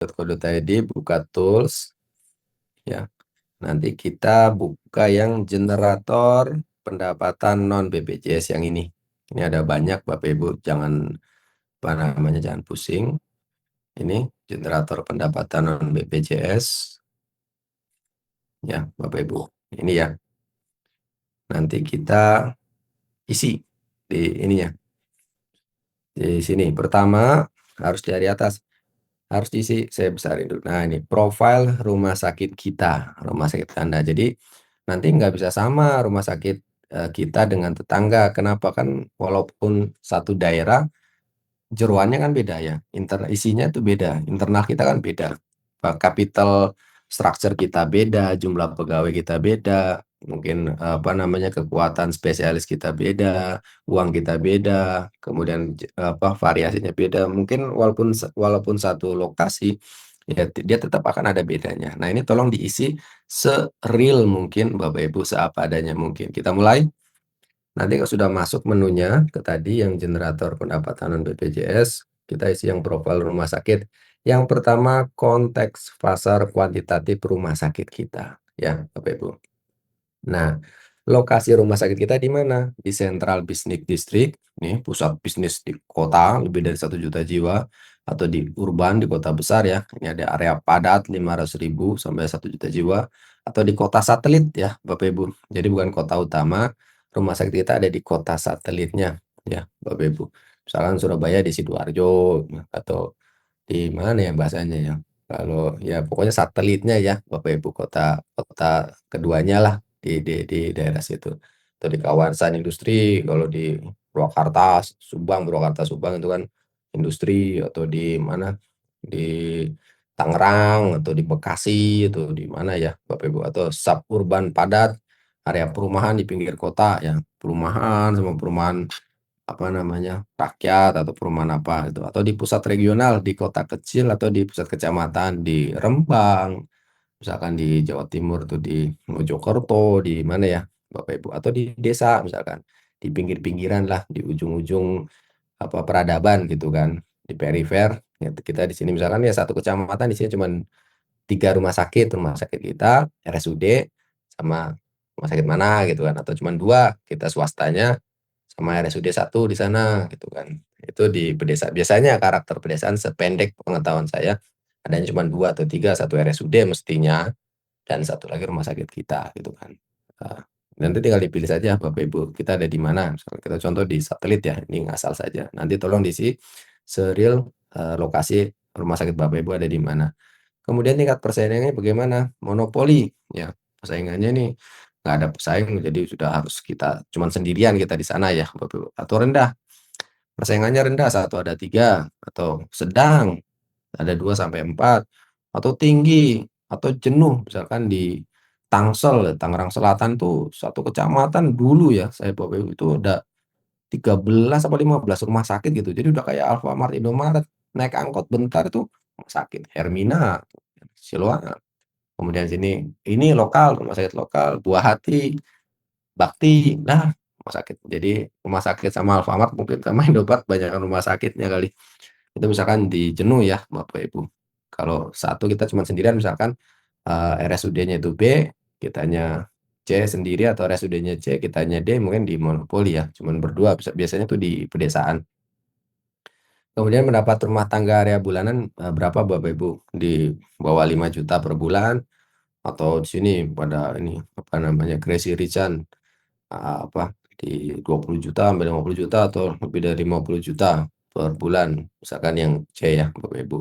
.co.id, buka tools, ya. Nanti kita buka yang generator pendapatan non BPJS yang ini. Ini ada banyak Bapak Ibu, jangan jangan pusing. Ini generator pendapatan non BPJS, ya Bapak Ibu. Ini ya. Nanti kita isi di ininya. Di sini pertama harus dari atas. Harus diisi, saya besarin dulu. Nah, ini profil rumah sakit kita, rumah sakit Anda. Jadi nanti nggak bisa sama rumah sakit kita dengan tetangga. Kenapa? Kan walaupun satu daerah, jeroannya kan beda ya. Isinya itu beda. Internal kita kan beda. Capital structure kita beda, jumlah pegawai kita beda, mungkin kekuatan spesialis kita beda, uang kita beda, kemudian variasinya beda. Mungkin walaupun satu lokasi ya dia tetap akan ada bedanya. Nah, ini tolong diisi se-real mungkin Bapak Ibu, seapa adanya mungkin. Kita mulai. Nanti kalau sudah masuk menunya ke tadi yang generator pendapatan non BPJS, kita isi yang profil rumah sakit. Yang pertama konteks pasar kuantitatif rumah sakit kita, ya Bapak Ibu. Nah, lokasi rumah sakit kita di mana? Di Central Business District, nih pusat bisnis di kota lebih dari 1 juta jiwa, atau di urban di kota besar ya. Ini ada area padat 500.000 sampai 1 juta jiwa, atau di kota satelit ya Bapak Ibu. Jadi bukan kota utama, rumah sakit kita ada di kota satelitnya ya Bapak Ibu. Misalkan Surabaya di Sidoarjo atau di mana ya bahasanya ya. Kalau ya pokoknya satelitnya ya Bapak Ibu, kota kota keduanya lah di daerah situ. Atau di kawasan industri, kalau di Purwakarta Subang itu kan industri, atau di mana di Tangerang atau di Bekasi itu di mana ya Bapak Ibu, atau suburban padat, area perumahan di pinggir kota ya, perumahan sama perumahan rakyat atau perumahan apa itu, atau di pusat regional di kota kecil atau di pusat kecamatan di Rembang, misalkan di Jawa Timur tuh di Mojokerto, di mana ya Bapak Ibu, atau di desa misalkan di pinggir-pinggiran lah, di ujung-ujung peradaban gitu kan, di perifer ya. Kita di sini misalkan ya satu kecamatan di sini cuman 3 rumah sakit kita RSUD sama rumah sakit mana gitu kan, atau cuman 2 kita swastanya sama RSUD 1 di sana gitu kan. Itu di pedesa. Biasanya karakter pedesaan sependek pengetahuan saya, adanya cuma 2 atau 3, satu RSUD mestinya dan satu lagi rumah sakit kita gitu kan. Nanti tinggal dipilih saja Bapak Ibu, kita ada di mana. Misalkan kita contoh di satelit ya, ini ngasal saja. Nanti tolong diisi serial lokasi rumah sakit Bapak Ibu ada di mana. Kemudian tingkat persaingannya bagaimana? Monopoli ya. Persaingannya nih nggak ada pesaing, jadi sudah harus kita cuman sendirian kita di sana ya Bapak Ibu. Atau rendah, persaingannya rendah, 1 ada 3, atau sedang ada 2 sampai 4, atau tinggi atau jenuh. Misalkan di Tangsel, Tangerang Selatan tuh satu kecamatan dulu ya saya Bapak Ibu itu ada 13 atau 15 rumah sakit gitu. Jadi udah kayak Alfamart, Indomaret, naik angkot bentar itu rumah sakit Hermina, Siloam. Kemudian sini ini lokal, rumah sakit lokal Buah Hati, Bakti, nah rumah sakit. Jadi rumah sakit sama Alfamart mungkin sama Indomaret banyak rumah sakitnya kali. Itu misalkan di jenuh ya Bapak Ibu. Kalau satu kita cuma sendirian misalkan RSUD-nya itu B, kitanya C sendiri, atau RSUD-nya C, kitanya D, mungkin di monopoli ya, cuman berdua biasanya tuh di pedesaan. Kemudian mendapat rumah tangga area bulanan berapa Bapak Ibu? Di bawah 5 juta per bulan, atau di sini pada ini Crazy Richan di 20 juta sampai 50 juta atau lebih dari 50 juta per bulan, misalkan yang C ya Bapak Ibu.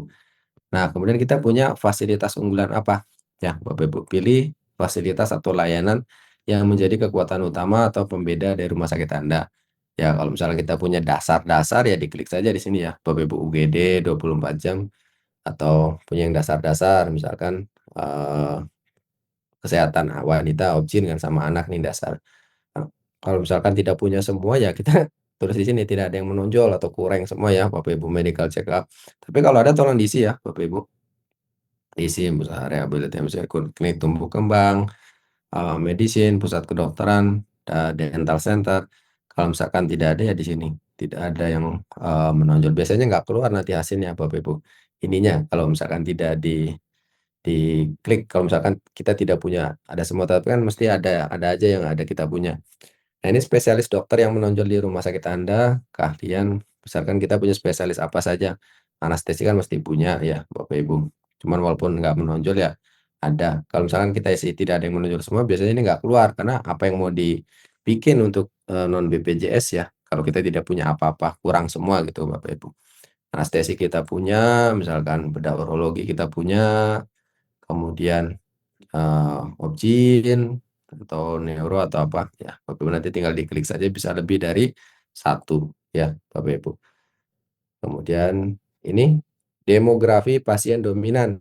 Nah, kemudian kita punya fasilitas unggulan apa? Ya, Bapak Ibu pilih fasilitas atau layanan yang menjadi kekuatan utama atau pembeda dari rumah sakit Anda. Ya, kalau misalnya kita punya dasar-dasar ya diklik saja di sini ya, Bapak Ibu, UGD 24 jam, atau punya yang dasar-dasar misalkan kesehatan wanita, obgyn kan sama anak nih dasar. Kalau misalkan tidak punya semua ya kita tulis di sini tidak ada yang menonjol atau kurang semua ya Bapak Ibu, medical check up. Tapi kalau ada tolong diisi ya Bapak Ibu. Isi misalnya rehabilitasi, misalnya klinik tumbuh kembang, medicine, pusat kedokteran, dental center. Kalau misalkan tidak ada ya di sini tidak ada yang menonjol. Biasanya nggak keluar nanti hasilnya Bapak Ibu. ininya kalau misalkan tidak diklik, kalau misalkan kita tidak punya, ada semua tapi kan mesti ada aja yang ada kita punya. Nah, ini spesialis dokter yang menonjol di rumah sakit Anda, keahlian, misalkan kita punya spesialis apa saja. Anestesi kan mesti punya ya, Bapak Ibu. Cuman walaupun nggak menonjol ya ada. Kalau misalkan kita isi tidak ada yang menonjol semua, biasanya ini nggak keluar karena apa yang mau dibikin untuk non BPJS ya. Kalau kita tidak punya apa-apa, kurang semua gitu Bapak Ibu. Anestesi kita punya, misalkan bedah urologi kita punya, kemudian objin atau neuro atau apa ya, Bapak Ibu nanti tinggal diklik saja bisa lebih dari satu ya Bapak Ibu. Kemudian ini demografi pasien dominan.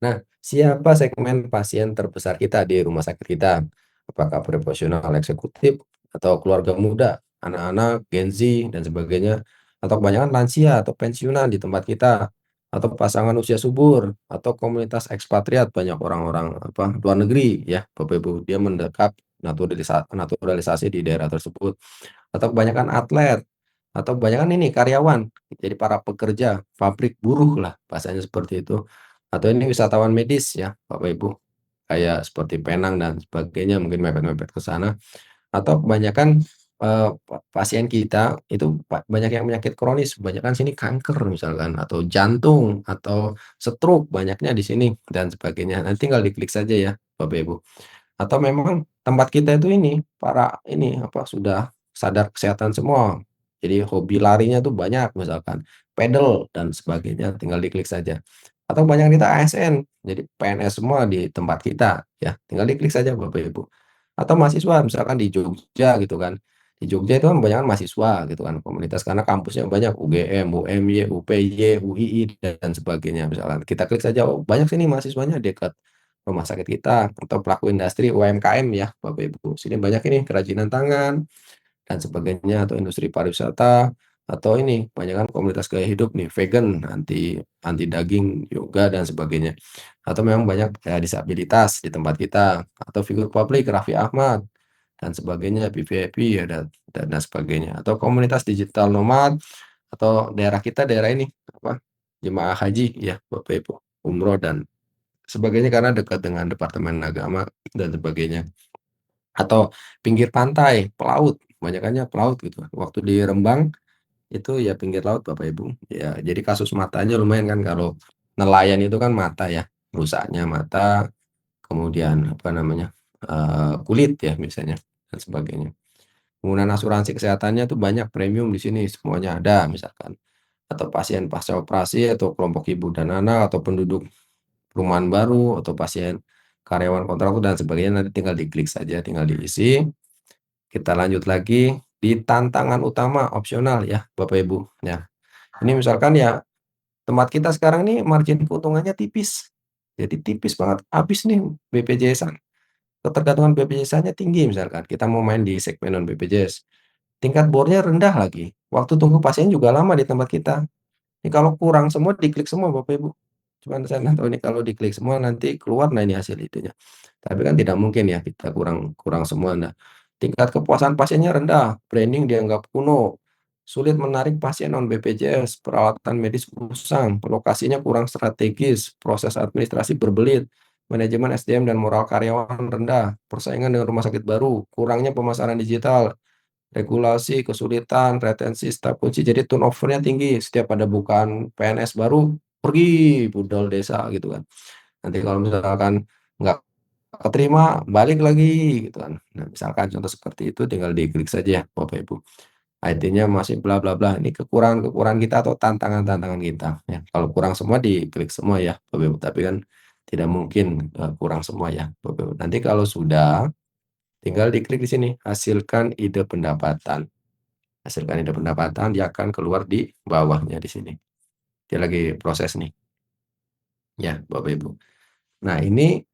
Nah, siapa segmen pasien terbesar kita di rumah sakit kita? Apakah profesional eksekutif atau keluarga muda, anak-anak, Gen Z dan sebagainya, atau kebanyakan lansia atau pensiunan di tempat kita, atau pasangan usia subur, atau komunitas ekspatriat, banyak orang-orang apa luar negeri ya, Bapak Ibu, dia mendekat naturalisasi di daerah tersebut, atau kebanyakan atlet, atau kebanyakan ini karyawan, jadi para pekerja, pabrik buruh lah bahasanya seperti itu. Atau ini wisatawan medis ya Bapak Ibu, kayak seperti Penang dan sebagainya, mungkin mepet-mepet ke sana. Atau kebanyakan pasien kita itu banyak yang penyakit kronis, kebanyakan sini kanker misalkan, atau jantung, atau stroke, banyaknya di sini dan sebagainya. Nanti tinggal diklik saja ya Bapak Ibu. Atau memang tempat kita itu ini, para ini, apa, sudah sadar kesehatan semua. Jadi hobi larinya tuh banyak, misalkan pedal dan sebagainya, tinggal diklik saja. Atau banyak kita ASN, jadi PNS semua di tempat kita, ya, tinggal diklik saja Bapak Ibu. Atau mahasiswa, misalkan di Jogja gitu kan. Di Jogja itu kan kebanyakan mahasiswa gitu kan, komunitas karena kampusnya banyak UGM, UMY, UPY, UII dan sebagainya misalkan. Kita klik saja, oh banyak sini mahasiswanya dekat rumah sakit kita, atau pelaku industri UMKM ya Bapak Ibu. Sini banyak ini kerajinan tangan dan sebagainya, atau industri pariwisata, atau ini banyak kan komunitas gaya hidup nih vegan, anti anti daging, yoga dan sebagainya. Atau memang banyak disabilitas di tempat kita, atau figur publik Raffi Ahmad dan sebagainya, PVIP ya dan sebagainya. Atau komunitas digital nomad, atau daerah kita daerah ini apa jemaah haji ya Bapak Ibu, umroh dan sebagainya karena dekat dengan Departemen Agama dan sebagainya. Atau pinggir pantai, pelaut, kebanyakannya pelaut gitu. Waktu di Rembang itu ya pinggir laut Bapak Ibu. Ya, jadi kasus matanya lumayan kan kalau nelayan itu kan mata ya, rusaknya mata, kemudian apa namanya, kulit ya misalnya dan sebagainya. Penggunaan asuransi kesehatannya tuh banyak premium di sini, semuanya ada misalkan. Atau pasien pasca operasi, atau kelompok ibu dan anak, atau penduduk perumahan baru, atau pasien karyawan kontraktor dan sebagainya, nanti tinggal diklik saja, tinggal diisi. Kita lanjut lagi di tantangan utama opsional ya Bapak Ibu. Ya, ini misalkan ya tempat kita sekarang nih margin keuntungannya tipis. Jadi tipis banget, habis nih BPJS-an. Ketergantungan BPJS-nya tinggi misalkan, kita mau main di segmen non BPJS. Tingkat bornya rendah lagi. Waktu tunggu pasien juga lama di tempat kita. Ini kalau kurang semua diklik semua Bapak Ibu. Cuman saya nggak tahu ini kalau diklik semua nanti keluar nah ini hasil itunya. Tapi kan tidak mungkin ya kita kurang kurang semua. Nah, tingkat kepuasan pasiennya rendah, branding dianggap kuno, sulit menarik pasien non BPJS, perawatan medis usang, lokasinya kurang strategis, proses administrasi berbelit, manajemen SDM dan moral karyawan rendah, persaingan dengan rumah sakit baru, kurangnya pemasaran digital, regulasi, kesulitan, retensi staf kunci, jadi turnover-nya tinggi. Setiap ada bukaan PNS baru, pergi budal desa gitu kan. Nanti kalau misalkan nggak keterima, balik lagi gitu kan. Nah, misalkan contoh seperti itu tinggal diklik saja Bapak Ibu. ID-nya masih bla bla bla. Ini kekurangan-kekurangan kita atau tantangan-tantangan kita ya. Kalau kurang semua diklik semua ya Bapak Ibu. Tapi kan tidak mungkin kurang semua ya Bapak Ibu. Nanti kalau sudah tinggal diklik di sini, hasilkan ide pendapatan. Hasilkan ide pendapatan, dia akan keluar di bawahnya di sini. Dia lagi proses nih, ya Bapak Ibu. Nah ini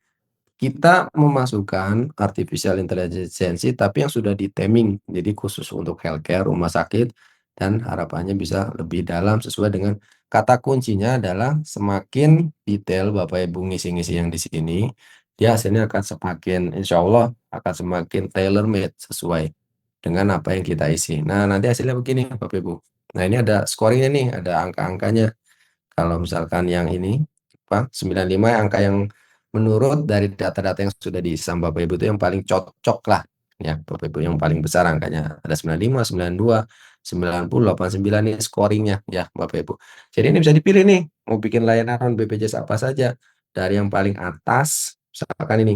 kita memasukkan artificial intelligence tapi yang sudah di-taming, jadi khusus untuk healthcare, rumah sakit, dan harapannya bisa lebih dalam sesuai dengan kata kuncinya adalah semakin detail Bapak Ibu ngisi-ngisi yang di sini, dia hasilnya akan semakin, insya Allah akan semakin tailor made sesuai dengan apa yang kita isi. Nah nanti hasilnya begini Bapak Ibu. Nah ini ada scoringnya nih, ada angka-angkanya. Kalau misalkan yang ini, apa, 95 angka yang menurut dari data-data yang sudah diisi sama Bapak Ibu itu yang paling cocok lah, ya Bapak Ibu, yang paling besar angkanya. Ada 95, 92, 90, 89 ini scoringnya ya Bapak Ibu. Jadi ini bisa dipilih nih, mau bikin layanan BPJS apa saja. Dari yang paling atas, misalkan ini,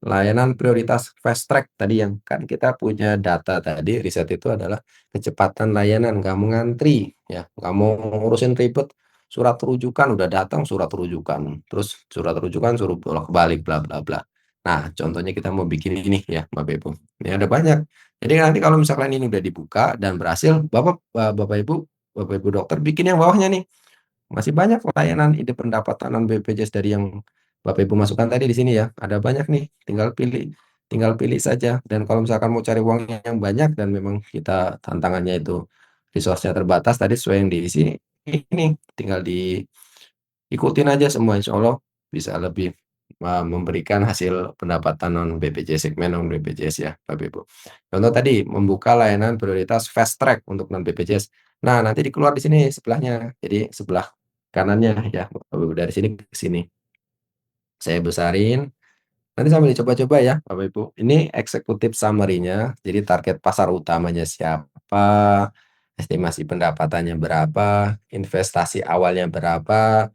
layanan prioritas fast track tadi yang kan kita punya data tadi, riset itu adalah kecepatan layanan, nggak mau ngantri, ya, nggak mau ngurusin ribet, surat rujukan udah datang surat rujukan, terus surat rujukan suruh bolak-balik bla bla bla. Nah, contohnya kita mau bikin ini ya, Bapak Ibu. Ini ada banyak. Jadi nanti kalau misalkan ini udah dibuka dan berhasil, Bapak Ibu, Bapak Ibu dokter bikin yang bawahnya nih. Masih banyak layanan ide pendapatan non BPJS dari yang Bapak Ibu masukkan tadi di sini ya. Ada banyak nih, tinggal pilih saja. Dan kalau misalkan mau cari uang yang banyak dan memang kita tantangannya itu resource-nya terbatas tadi sesuai yang diisi ini tinggal diikutin aja semua insya Allah bisa lebih memberikan hasil pendapatan non BPJS, segmen non BPJS ya Bapak Ibu. Contoh tadi membuka layanan prioritas fast track untuk non BPJS. Nah, nanti dikeluar di sini sebelahnya. Jadi sebelah kanannya ya Bapak Ibu, dari sini ke sini. Saya besarin, nanti sambil dicoba-coba ya Bapak Ibu. Ini eksekutif summary-nya. Jadi target pasar utamanya siapa, estimasi pendapatannya berapa, investasi awalnya berapa,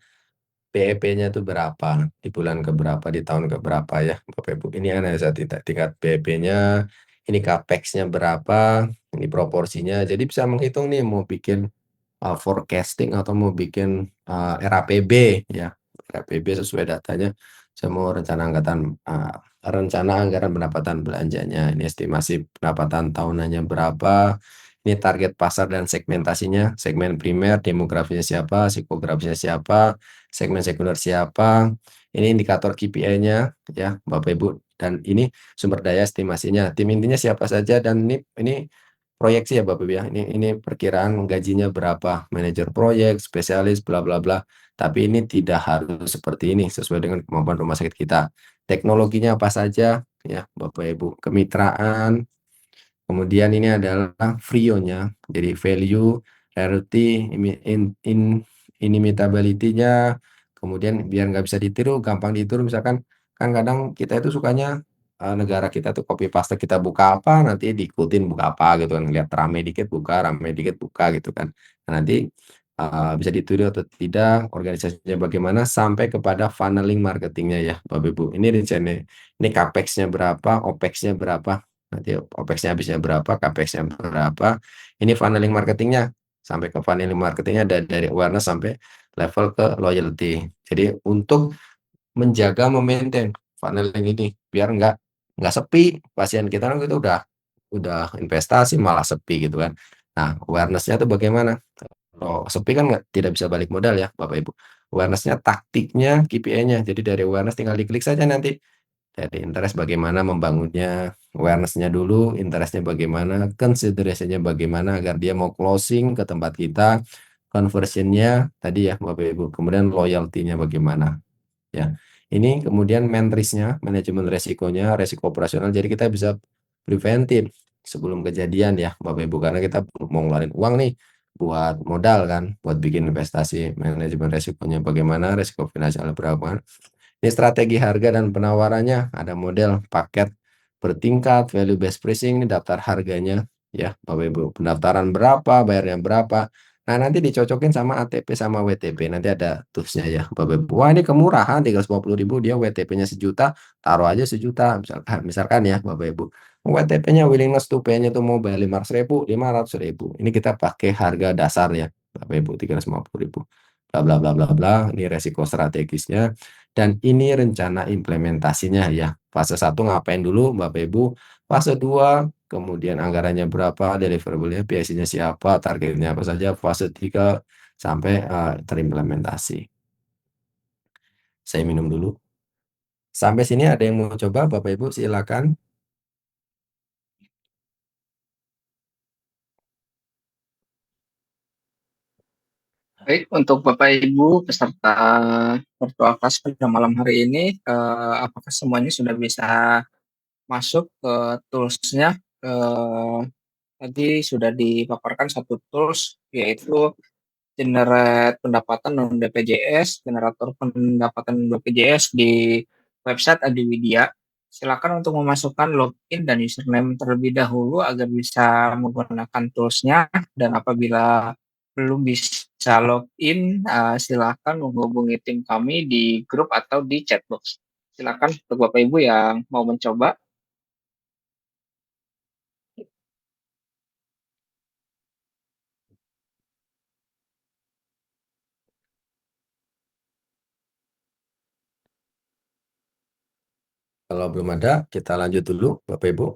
BEP-nya itu berapa, di bulan keberapa, di tahun keberapa ya Bapak Ibu. Ini analisa tingkat BEP-nya, ini capex-nya berapa, ini proporsinya. Jadi bisa menghitung nih mau bikin forecasting atau mau bikin RAPB ya. RAPB sesuai datanya semua rencana anggaran pendapatan belanjanya. Ini estimasi pendapatan tahunannya berapa, ini target pasar dan segmentasinya, segmen primer, demografinya siapa, psikografisnya siapa, segmen sekunder siapa, ini indikator KPI-nya ya Bapak Ibu, dan ini sumber daya estimasinya, tim intinya siapa saja, dan ini proyeksi ya Bapak Ibu ya. Ini perkiraan gajinya berapa, manajer proyek, spesialis, bla bla bla. Tapi ini tidak harus seperti ini, sesuai dengan kemampuan rumah sakit kita. Teknologinya apa saja ya Bapak Ibu, kemitraan. Kemudian ini adalah Frio-nya, jadi value, rarity, inimitability-nya. Kemudian biar nggak bisa ditiru, gampang ditiru. Misalkan kan kadang kita itu sukanya negara kita tuh copy paste, kita buka apa nanti diikutin buka apa gitu kan, lihat rame dikit buka gitu kan. Nah, nanti bisa ditiru atau tidak, organisasinya bagaimana sampai kepada funneling marketingnya ya Bapak Ibu. Ini rencana, ini capex-nya berapa, opex-nya berapa. Nanti OPEX-nya habisnya berapa, CAPEX-nya berapa. Ini funneling marketingnya. Sampai ke funneling marketingnya dari awareness sampai level ke loyalty. Jadi untuk menjaga memaintain funneling ini biar nggak sepi pasien kita kan itu udah investasi malah sepi gitu kan. Nah, awareness-nya tuh bagaimana? Kalau sepi kan tidak bisa balik modal ya Bapak Ibu. Awareness-nya, taktiknya, KPI-nya. Jadi dari awareness tinggal diklik saja nanti. Dari interest bagaimana membangunnya, awareness-nya dulu, interest-nya bagaimana, consideration-nya bagaimana agar dia mau closing ke tempat kita, conversion-nya tadi ya Bapak Ibu, kemudian loyalty-nya bagaimana. Ya, ini kemudian risk-nya, manajemen resikonya, resiko operasional. Jadi kita bisa preventif sebelum kejadian ya Bapak Ibu, karena kita mau ngeluarin uang nih buat modal kan, buat bikin investasi, manajemen resikonya bagaimana, resiko finansial berapa. Ini strategi harga dan penawarannya, ada model paket bertingkat, value based pricing, ini daftar harganya ya Bapak Ibu. Pendaftaran berapa, bayarnya berapa. Nah, nanti dicocokin sama ATP sama WTP. Nanti ada toolsnya ya Bapak Ibu. Wah, ini kemurahan 350.000, dia WTP-nya sejuta, taruh aja sejuta misalkan ya Bapak Ibu. WTP-nya willingness to pay-nya tuh mau bayar 500.000, 500.000. Ini kita pakai harga dasar ya Bapak Ibu, 350.000. Bla bla bla bla bla. Ini resiko strategisnya. Dan ini rencana implementasinya ya. Fase 1 ngapain dulu Bapak Ibu, fase 2 kemudian anggarannya berapa, deliverable-nya, PIC-nya siapa, targetnya apa saja, fase 3 sampai terimplementasi. Saya minum dulu. Sampai sini ada yang mau coba Bapak Ibu silakan. Baik, untuk Bapak Ibu peserta virtual class pada malam hari ini, apakah semuanya sudah bisa masuk ke tools-nya? Tadi sudah dipaparkan satu tools, yaitu generate pendapatan non BPJS, generator pendapatan non BPJS di website Adiwidya. Silakan untuk memasukkan login dan username terlebih dahulu agar bisa menggunakan toolsnya, dan apabila belum bisa login, silakan menghubungi tim kami di grup atau di chatbox. Silakan untuk Bapak Ibu yang mau mencoba. Kalau belum ada, kita lanjut dulu, Bapak Ibu.